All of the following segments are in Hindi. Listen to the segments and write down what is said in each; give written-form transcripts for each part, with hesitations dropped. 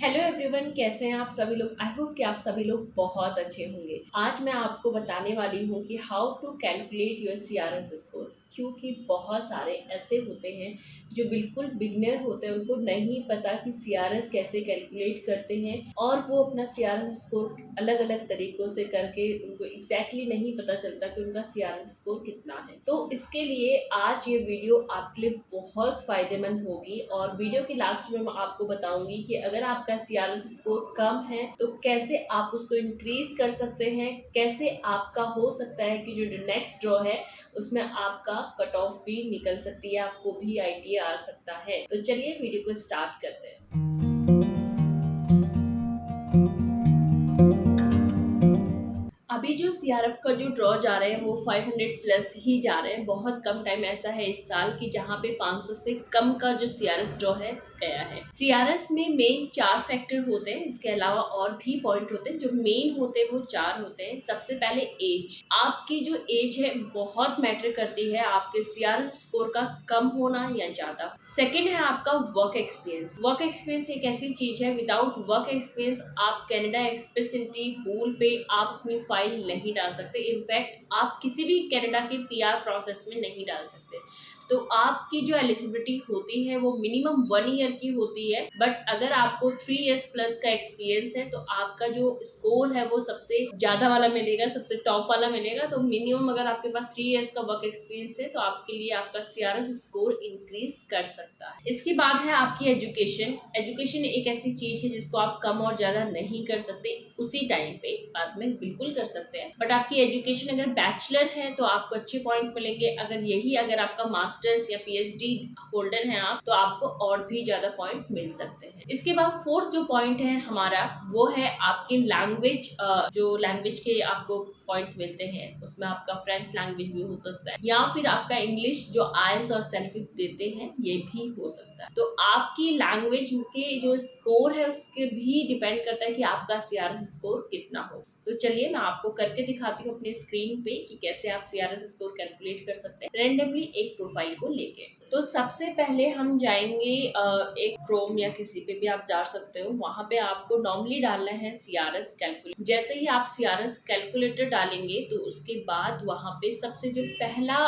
हेलो एवरीवन, कैसे हैं आप सभी लोग। आई होप कि आप सभी लोग बहुत अच्छे होंगे। आज मैं आपको बताने वाली हूँ कि how to calculate your CRS score, क्योंकि बहुत सारे ऐसे होते हैं जो बिल्कुल बिगनर होते हैं, उनको नहीं पता कि सीआरएस कैसे कैलकुलेट करते हैं और वो अपना सीआरएस स्कोर अलग अलग तरीकों से करके उनको एग्जैक्टली नहीं पता चलता कि उनका सीआरएस स्कोर कितना है। तो इसके लिए आज ये वीडियो आपके लिए बहुत फायदेमंद होगी और वीडियो के लास्ट में मैं आपको बताऊंगी कि अगर आपका सीआरएस स्कोर कम है तो कैसे आप उसको इंक्रीज कर सकते हैं, कैसे आपका हो सकता है कि जो नेक्स्ट ड्रॉ है उसमें आपका कट ऑफ भी निकल सकती है, आपको भी आइडिया आ सकता है। तो चलिए वीडियो को स्टार्ट करते हैं। अभी जो सीआरएफ का जो ड्रॉ जा रहे हैं वो 500 प्लस ही जा रहे हैं। बहुत कम टाइम ऐसा है इस साल की जहां पे 500 से कम का जो सीआरएस ड्रॉ है गया है। सीआरएस में मेन 4 फैक्टर होते हैं, इसके अलावा और भी पॉइंट होते हैं। जो मेन होते हैं वो 4 होते हैं। सबसे पहले एज, आपकी जो एज है बहुत मैटर करती है आपके सीआरएस स्कोर का कम होना या ज्यादा। सेकेंड है आपका वर्क एक्सपीरियंस। वर्क एक्सपीरियंस एक ऐसी चीज है, विदाउट वर्क एक्सपीरियंस आप कनाडा एक्सप्रेस पूल पे आप अपनी फाइल नहीं डाल सकते। इनफैक्ट आप किसी भी कनाडा के पीआर प्रोसेस में नहीं डाल सकते। तो आपकी जो एलिजिबिलिटी होती है वो मिनिमम 1 ईयर की होती है, बट अगर आपको 3 इयर्स प्लस का एक्सपीरियंस है तो आपका जो स्कोर है वो सबसे ज्यादा वाला मिलेगा, सबसे टॉप वाला मिलेगा। तो मिनिमम अगर आपके पास 3 इयर्स का वर्क एक्सपीरियंस है तो आपके लिए आपका सीआरएस स्कोर इंक्रीज कर सकता है। इसके बाद है आपकी एजुकेशन। एजुकेशन एक ऐसी चीज है जिसको आप कम और ज्यादा नहीं कर सकते, उसी टाइम पे बाद में बिल्कुल कर सकते हैं। बट आपकी एजुकेशन अगर बैचलर है तो आपको अच्छे पॉइंट मिलेंगे। अगर आपका मास्टर्स या पीएचडी होल्डर है आप, तो आपको और भी ज्यादा पॉइंट मिल सकते हैं। इसके बाद फोर्थ जो पॉइंट है हमारा वो है आपकी लैंग्वेज। जो लैंग्वेज के आपको पॉइंट मिलते हैं उसमें आपका फ्रेंच लैंग्वेज भी हो सकता है या फिर आपका इंग्लिश जो आईएलटीएस और सेल्फिक देते हैं ये भी हो सकता है। तो आपकी लैंग्वेज के जो स्कोर है उसके भी डिपेंड करता है कि आपका सीआरएस स्कोर कितना हो। तो चलिए मैं आपको करके दिखाती हूँ अपनी स्क्रीन पे कि कैसे आप सीआरएस स्कोर कैलकुलेट कर सकते हैं रैंडमली एक प्रोफाइल को लेके। तो सबसे पहले हम जाएंगे एक क्रोम या किसी पे भी आप जा सकते हो, वहां पे आपको नॉर्मली डालना है सीआरएस कैलकुलेटर। जैसे ही आप सीआरएस कैलकुलेटर डालेंगे तो उसके बाद वहां पे सबसे जो पहला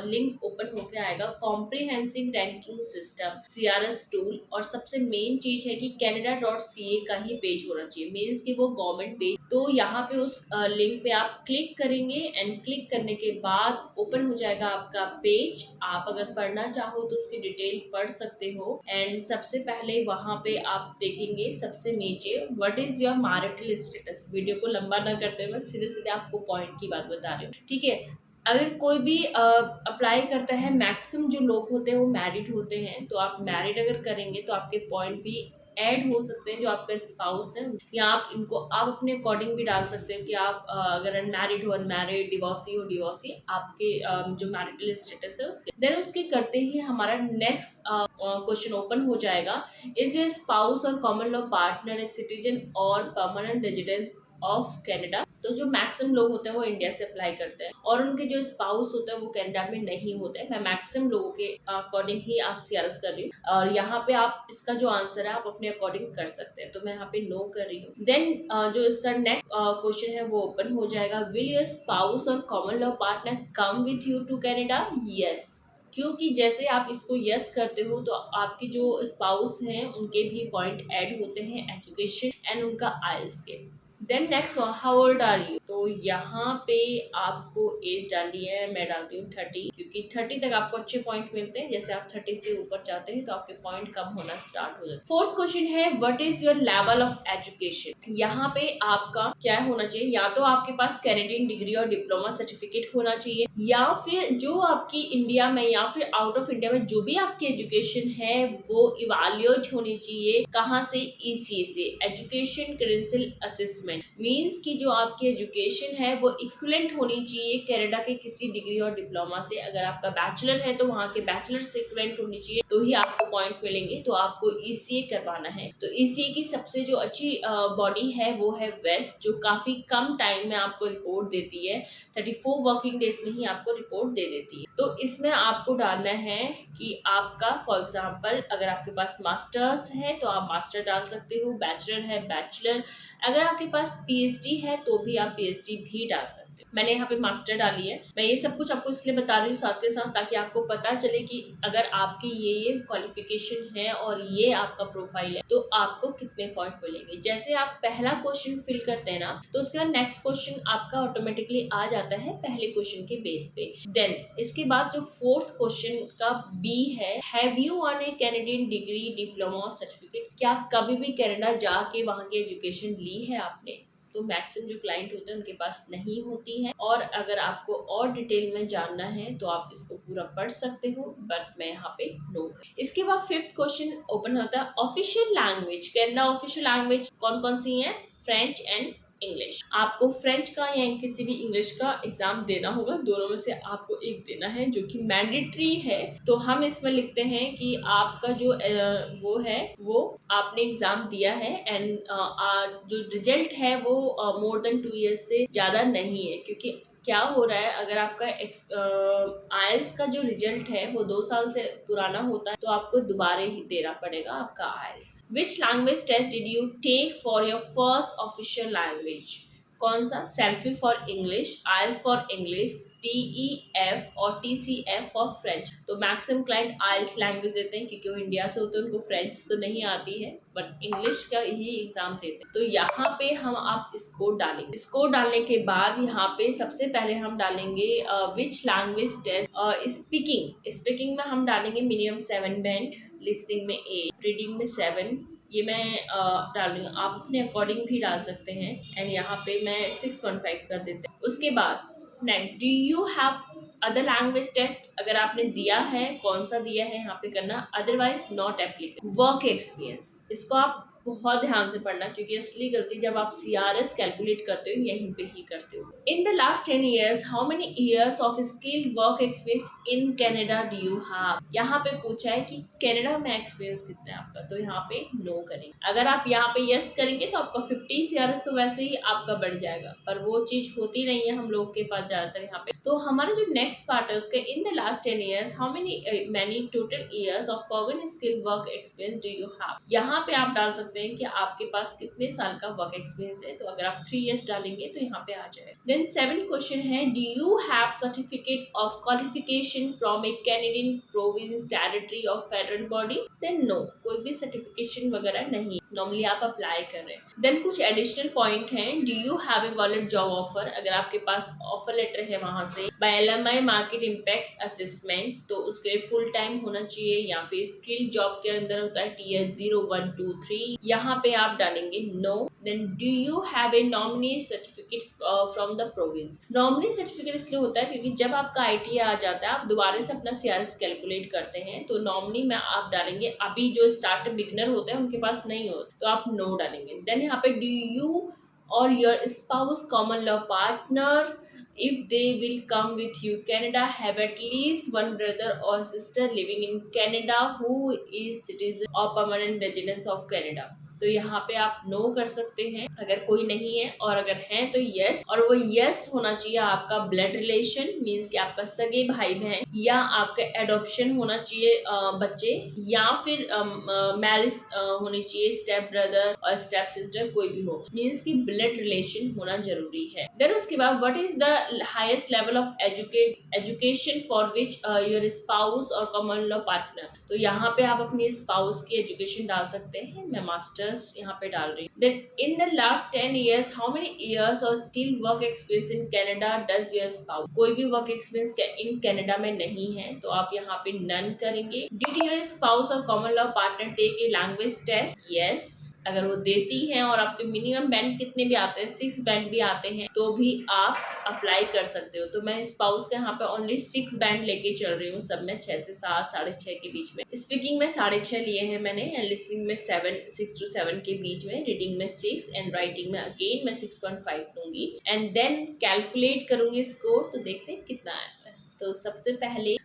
लिंक ओपन होकर आएगा comprehensive ranking system CRS tool. और सबसे मेन चीज है कि canada.ca का ही पेज होना चाहिए, मीन्स कि वो गवर्नमेंट पेज। तो यहाँ पे उस लिंक पे आप क्लिक करेंगे एंड क्लिक करने के बाद ओपन हो जाएगा आपका पेज। आप अगर पढ़ना चाहो तो उसकी डिटेल पढ़ सकते हो। एंड सबसे पहले वहां पे आप देखेंगे सबसे नीचे what is your marital status. Video को लंबा ना करते हुए सीधे सीधे आपको पॉइंट की बात बता रही हूँ, ठीक है। अगर कोई भी अप्लाई करता है, मैक्सिमम जो लोग होते हैं वो मैरिड होते हैं, तो आप मैरिड अगर करेंगे तो आपके पॉइंट भी ऐड हो सकते हैं। जो आपका स्पाउस है या आप अपने अकॉर्डिंग भी डाल सकते हो कि आप अगर अनमैरिड हो अनमैरिड, डिवोर्सी हो डिवोर्सी, आपके जो मैरिटल स्टेटस है उसके देन उसके करते ही हमारा नेक्स्ट क्वेश्चन ओपन हो जाएगा। इज योर स्पाउस और common law partner a citizen और परमानेंट रेजिडेंस ऑफ कनाडा। तो जो मैक्सिमम लोग होते हैं वो इंडिया से अप्लाई करते हैं और उनके जो स्पाउस होते हैं वो कनाडा में नहीं होते हैं। मैं मैक्सिमम लोगों के अकॉर्डिंग ही आप सीआरएस कर रही हूँ और यहाँ पे आप इसका जो आंसर है आप अपने अकॉर्डिंग कर सकते हैं। तो मैं यहाँ पे नो कर रही हूँ। देन जो इसका नेक्स्ट क्वेश्चन है वो ओपन हो जाएगा। विल योर स्पाउस और common law partner come with you to Canada. Yes, क्योंकि जैसे आप इसको यस करते हो तो आपके जो स्पाउस हैं उनके भी पॉइंट ऐड होते हैं एजुकेशन एंड उनका आइल्स के। Then next how old are you. तो यहाँ पे आपको एज डालनी है, मैं डालती हूँ 30, क्योंकि 30 तक आपको अच्छे पॉइंट मिलते हैं। जैसे आप 30 से ऊपर जाते हैं तो आपके पॉइंट कम होना स्टार्ट हो जाते हैं। फोर्थ क्वेश्चन है what is your level of education. यहाँ पे आपका क्या होना चाहिए, या तो आपके पास कैनेडियन डिग्री और डिप्लोमा सर्टिफिकेट होना चाहिए, या फिर जो आपकी इंडिया में या फिर आउट ऑफ इंडिया में जो भी आपकी एजुकेशन है वो इवैल्यूएट होनी चाहिए। कहाँ से? ईसीए से, education credential assessment. Equivalent means कि जो आपकी एजुकेशन है वो इक्विवेलेंट होनी चाहिए कनाडा के किसी डिग्री और डिप्लोमा से। अगर आपका बैचलर है तो वहाँ के बैचलर से इक्विवेलेंट होनी चाहिए, तो ही आपको पॉइंट मिलेंगे। तो आपको ईसीए करवाना है। तो ईसीए की सबसे जो अच्छी बॉडी है वो है वेस्ट, जो काफी कम टाइम में आपको रिपोर्ट देती है, 34 वर्किंग डेज में ही आपको रिपोर्ट दे देती है। तो इसमें आपको डालना है कि आपका फॉर एग्जांपल अगर आपके पास मास्टर्स है तो आप मास्टर डाल सकते हो, बैचलर है बैचलर, अगर आपके पास पीएचडी है तो भी आप पीएचडी भी डाल सकते हो। मैंने यहाँ पे मास्टर डाली है। मैं ये सब कुछ आपको इसलिए बता रही हूँ साथ के साथ, ताकि आपको पता चले कि अगर आपकी ये क्वालिफिकेशन है और ये आपका प्रोफाइल है तो आपको कितने पॉइंट मिलेंगे। जैसे आप पहला क्वेश्चन फिल करते हैं ना, तो उसके बाद नेक्स्ट क्वेश्चन आपका ऑटोमेटिकली आ जाता है पहले क्वेश्चन के बेस पे। देन इसके बाद जो फोर्थ क्वेश्चन का बी है, have you on A Canadian degree diploma certificate, क्या कभी भी कनाडा जाके वहां की एजुकेशन ली है आपने। तो मैक्सिमम जो क्लाइंट होते हैं उनके पास नहीं होती है। और अगर आपको और डिटेल में जानना है तो आप इसको पूरा पढ़ सकते हो, बट मैं यहाँ पे नो। इसके बाद फिफ्थ क्वेश्चन ओपन होता है official language. Canada official language कौन कौन सी है, फ्रेंच एंड इंग्लिश। आपको फ्रेंच का या किसी भी इंग्लिश का एग्जाम देना होगा, दोनों में से आपको एक देना है जो कि मैंडेटरी है। तो हम इसमें लिखते हैं कि आपका जो वो है वो आपने एग्जाम दिया है एंड जो रिजल्ट है वो मोर देन 2 ईयर्स से ज्यादा नहीं है। क्योंकि क्या हो रहा है, अगर आपका आयल्स का जो रिजल्ट है वो 2 साल से पुराना होता है तो आपको दोबारा ही देना पड़ेगा आपका IELTS. Which language test did you take for your first official language. कौन सा, CELPIP for English, IELTS for English, TEF और TCF फॉर फ्रेंच। तो मैक्सिमम क्लाइंट आयल्स लैंग्वेज देते हैं क्योंकि वो इंडिया से होते हैं, उनको फ्रेंच तो नहीं आती है, बट इंग्लिश का ही एग्जाम देते हैं। तो यहाँ पे हम आप स्कोर डालेंगे। स्कोर डालने के बाद यहाँ पे सबसे पहले हम डालेंगे विच लैंग्वेज टेस्ट। स्पीकिंग में हम डालेंगे मिनिमम 7 बैंड, लिसनिंग में 8, रीडिंग में 7। ये मैं डाल रही हूँ, आप अपने अकॉर्डिंग भी डाल सकते हैं। एंड यहाँ पे मैं 6.5 कर देते हैं। उसके बाद next, do you have other language test. अगर आपने दिया है, कौन सा दिया है यहाँ पे करना, otherwise not applicable. Work experience, इसको आप बहुत ध्यान से पढ़ना क्योंकि असली गलती जब आप CRS कैलकुलेट करते हो यहीं पे ही करते हो। इन the last 10 years how many years of skill work experience in Canada do you have. यहाँ पे पूछा है कि कनाडा में एक्सपीरियंस कितना है आपका, तो यहाँ पे नो करेंगे। अगर आप यहाँ पे यस करेंगे तो आपका 50 CRS तो वैसे ही आपका बढ़ जाएगा, पर वो चीज होती नहीं है हम लोग के पास ज्यादातर यहाँ पे। तो हमारा जो नेक्स्ट पार्ट है उसके इन the last 10 years how many total years of foreign skill work experience do you have. यहाँ पे आप डाल सकते हैं कि आपके पास कितने साल का वर्क एक्सपीरियंस है। तो अगर आप 3 years डालेंगे तो यहाँ पे आ जाएगा। देन 7 क्वेश्चन है, do you have certificate of qualification from a Canadian province territory of federal body. Then no, कोई भी सर्टिफिकेशन वगैरह नहीं, नॉर्मली आप अप्लाई कर रहे हैं। देन कुछ एडिशनल पॉइंट हैं, do you have a valid job offer. अगर आपके पास ऑफर लेटर है वहां से by LMI market impact assessment, तो उसके फुल टाइम होना चाहिए या फिर स्किल जॉब के अंदर होता है TS 0 1 2 3, यहाँ पे आप डालेंगे no. Then do you have a nominee certificate from the province. Nominee certificate इसलिए होता है क्योंकि जब आपका ITA आ जाता है आप दोबारा से अपना CRS कैलकुलेट करते हैं, तो नॉमिनी में आप डालेंगे। अभी जो स्टार्ट बिगनर होते हैं उनके पास नहीं होता तो आप नो डालेंगे। देन यहाँ पे डू यू और your spouse common law partner if they will come with you Canada have at least one brother or sister living in Canada who is citizen or permanent residents of Canada। तो यहाँ पे आप नो कर सकते हैं अगर कोई नहीं है, और अगर है तो यस। और वो यस होना चाहिए आपका ब्लड रिलेशन, मीन्स कि आपका सगे भाई बहन, या आपका एडॉप्शन होना चाहिए बच्चे, या फिर मैरिज होनी चाहिए स्टेप ब्रदर और स्टेप सिस्टर, कोई भी हो, मीन्स कि ब्लड रिलेशन होना जरूरी है। देन उसके बाद what is the highest level of education for which your spouse और कॉमन लॉ पार्टनर। तो यहाँ पे आप अपनी स्पाउस की एजुकेशन डाल सकते हैं, मैं मास्टर्स यहाँ पे डाल रही हूँ। Then in the last 10 years how many years और skill work experience in Canada does your spouse. कोई भी वर्क एक्सपीरियंस इन कनाडा में नहीं है तो आप यहाँ पे नन करेंगे। डिड योर स्पाउस और common law partner take a language test, yes. अगर वो देती हैं और आपके मिनिमम बैंड कितने भी आते हैं, 6 बैंड भी आते हैं, तो भी आप अप्लाई कर सकते हो। तो मैं स्पाउस के यहाँ पे ओनली 6 बैंड लेके चल रही हूँ, सब में 6 से 7, 6.5 के बीच में। स्पीकिंग में 6.5 लिए हैं मैंने, एंड लिसनिंग में 6 to 7 के बीच में, रीडिंग में 6, एंड राइटिंग में अगेन मैं 6.5 लूंगी, एंड देन कैलकुलेट करूंगी स्कोर, तो देखते हैं कितना आता है। तो सबसे पहले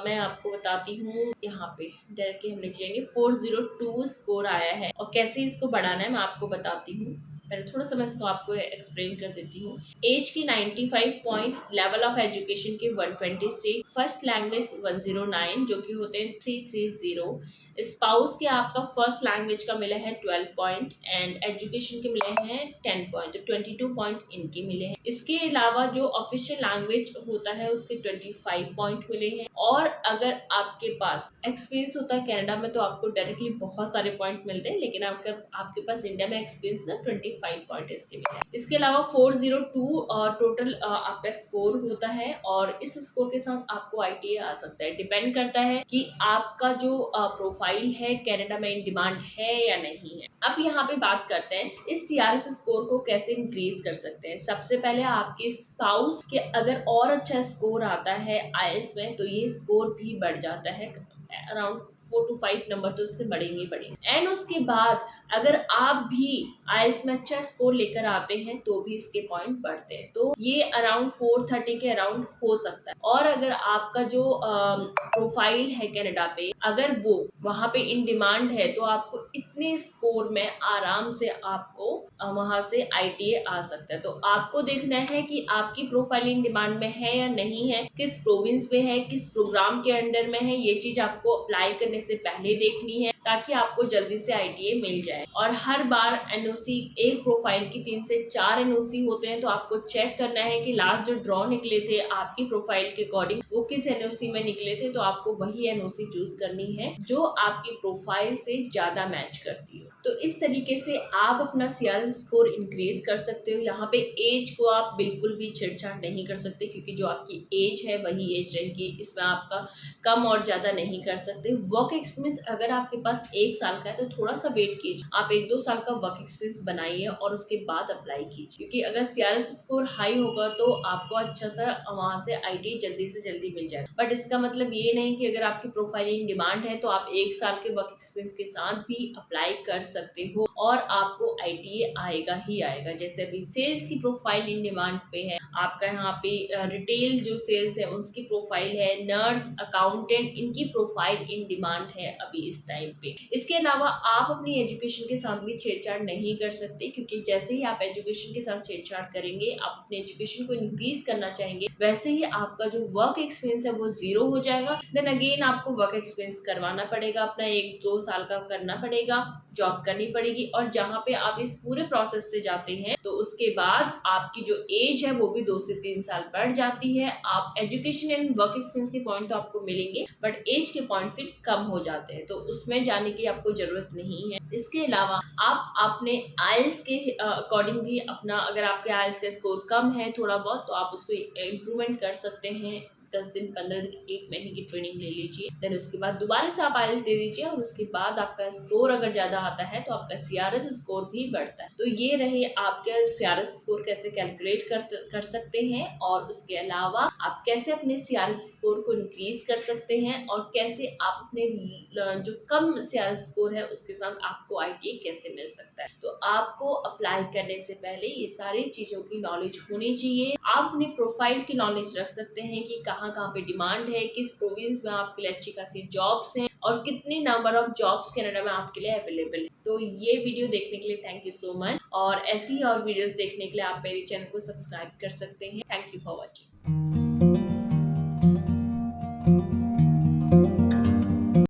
मैं आपको बताती हूँ, यहाँ पे डायरेक्टली हम नीचे जाएंगे, 402 स्कोर आया है, और कैसे इसको बढ़ाना है मैं आपको बताती हूँ। पहले थोड़ा सा मैं इसको आपको एक्सप्लेन कर देती हूँ। एज की 95 पॉइंट, लेवल ऑफ एजुकेशन के 126, फर्स्ट लैंग्वेज 109 जो कि होते हैं 330, स्पाउस के आपका फर्स्ट लैंग्वेज का मिला है 12 पॉइंट, एंड एजुकेशन के मिले हैं 10 पॉइंट, तो 22 पॉइंट इनके मिले हैं। इसके अलावा जो ऑफिशियल लैंग्वेज होता है उसके 25 पॉइंट मिले हैं, और अगर आपके पास एक्सपीरियंस होता है कनाडा में तो आपको डायरेक्टली बहुत सारे पॉइंट मिलते हैं, लेकिन अगर आपके पास इंडिया में एक्सपीरियंस ना 25 पॉइंट इसके मिले हैं। इसके अलावा 402 टोटल आपका स्कोर होता है, और इस स्कोर के साथ आपको ITA आ सकता है। डिपेंड करता है कि आपका जो प्रोफाइल है कनाडा में इन डिमांड है या नहीं है। अब यहाँ पे बात करते हैं इस CRS स्कोर को कैसे इंक्रीज कर सकते हैं। सबसे पहले आपके स्पाउस के अगर और अच्छा स्कोर आता है IELTS में, तो ये स्कोर भी बढ़ जाता है, अराउंड 4 to 5 नंबर तो इसके बढ़ेंगे ही बढ़ेंगे। एंड उसके बाद अगर आप भी IELTS में अच्छा स्कोर लेकर आते हैं तो भी इसके पॉइंट बढ़ते हैं, तो ये अराउंड 430 के अराउंड हो सकता है। और अगर आपका जो प्रोफाइल है कनाडा पे, अगर वो वहां पे इन डिमांड है, तो आपको इतने स्कोर में आराम से आपको वहां से ITA आ सकता है। तो आपको देखना है कि आपकी प्रोफाइल इन डिमांड में है या नहीं है, किस प्रोविंस में है, किस प्रोग्राम के अंडर में है, ये चीज आपको अप्लाई करने से पहले देखनी है, ताकि आपको जल्दी से ITA मिल जाए। और हर बार NOC, एक प्रोफाइल की 3 से 4 NOC होते हैं, तो आपको चेक करना है कि लास्ट जो ड्रॉ निकले थे आपकी प्रोफाइल के अकॉर्डिंग वो किस NOC में निकले थे, तो आपको वही NOC चूज करनी है जो आपकी प्रोफाइल से ज्यादा मैच करती हो। तो इस तरीके से आप अपना CRS स्कोर इंक्रीज कर सकते हो। यहाँ पे एज को आप बिल्कुल भी छेड़छाड़ नहीं कर सकते, क्योंकि जो आपकी एज है वही एज रहेगी, इसमें आपका कम और ज्यादा नहीं कर सकते। वर्क एक्सपीरियंस अगर आपके पास 1 साल का है तो थोड़ा सा वेट कीजिए, आप 1-2 साल का वर्क एक्सपीरियंस बनाइए और उसके बाद अप्लाई कीजिए, क्योंकि अगर CRS स्कोर हाई होगा तो आपको अच्छा सा वहां से ITA जल्दी से जल्दी मिल जाएगा। बट इसका मतलब ये नहीं कि अगर आपकी प्रोफाइल इन डिमांड है तो आप 1 साल के वर्क एक्सपीरियंस के साथ भी अप्लाई कर सकते हो और आपको ITA आएगा ही आएगा। जैसे अभी सेल्स की प्रोफाइल इन डिमांड पे है, आपका यहाँ पे रिटेल जो सेल्स है उसकी प्रोफाइल है, नर्स, अकाउंटेंट, इनकी प्रोफाइल इन डिमांड है अभी इस टाइम पे। इसके अलावा आप अपनी एजुकेशन के साथ भी छेड़छाड़ नहीं कर सकते, क्योंकि जैसे ही आप एजुकेशन के साथ छेड़छाड़ करेंगे, आप अपने एजुकेशन को इंक्रीज करना चाहेंगे, वैसे ही आपका जो वर्क एक्सपीरियंस है वो 0 हो जाएगा। देन अगेन आपको वर्क एक्सपीरियंस करवाना पड़ेगा, अपना 1-2 साल का करना पड़ेगा, जॉब करनी पड़ेगी, और जहाँ पे आप इस पूरे प्रोसेस से जाते हैं तो उसके बाद आपकी जो एज है वो भी 2 से 3 साल बढ़ जाती है। आप एजुकेशन एंड वर्क एक्सपीरियंस के पॉइंट तो आपको मिलेंगे, बट एज के पॉइंट फिर कम हो जाते हैं, तो उसमें जाने की आपको जरूरत नहीं है। इसके अलावा आप अपने IELTS के अकॉर्डिंग भी अपना, अगर आपके IELTS का स्कोर कम है थोड़ा बहुत, तो आप उसको इम्प्रूवमेंट कर सकते हैं। 10 दिन, 15 दिन, 1 महीने की ट्रेनिंग ले लीजिए, देन उसके बाद दोबारा से आप IELTS दे दीजिए, और उसके बाद आपका स्कोर अगर ज्यादा आता है तो आपका CRS स्कोर भी बढ़ता है। तो ये रहे आपके CRS स्कोर कैसे कैलकुलेट कर सकते हैं, और उसके अलावा आप कैसे अपने CRS स्कोर को इंक्रीज कर सकते हैं, और कैसे आप अपने जो कम CRS स्कोर है उसके साथ आपको ITA कैसे मिल सकता है। तो आपको अप्लाई करने से पहले ये सारी चीजों की नॉलेज होनी चाहिए। आप अपनी प्रोफाइल की नॉलेज रख सकते हैं कि कहाँ कहाँ पे डिमांड है, किस प्रोविंस में आपके लिए अच्छी खासी जॉब्स हैं, और कितने नंबर ऑफ जॉब्स कनाडा में आपके लिए अवेलेबल है। तो ये वीडियो देखने के लिए थैंक यू सो मच, और ऐसी और वीडियोस देखने के लिए आप मेरे चैनल को सब्सक्राइब कर सकते हैं। Thank you for watching.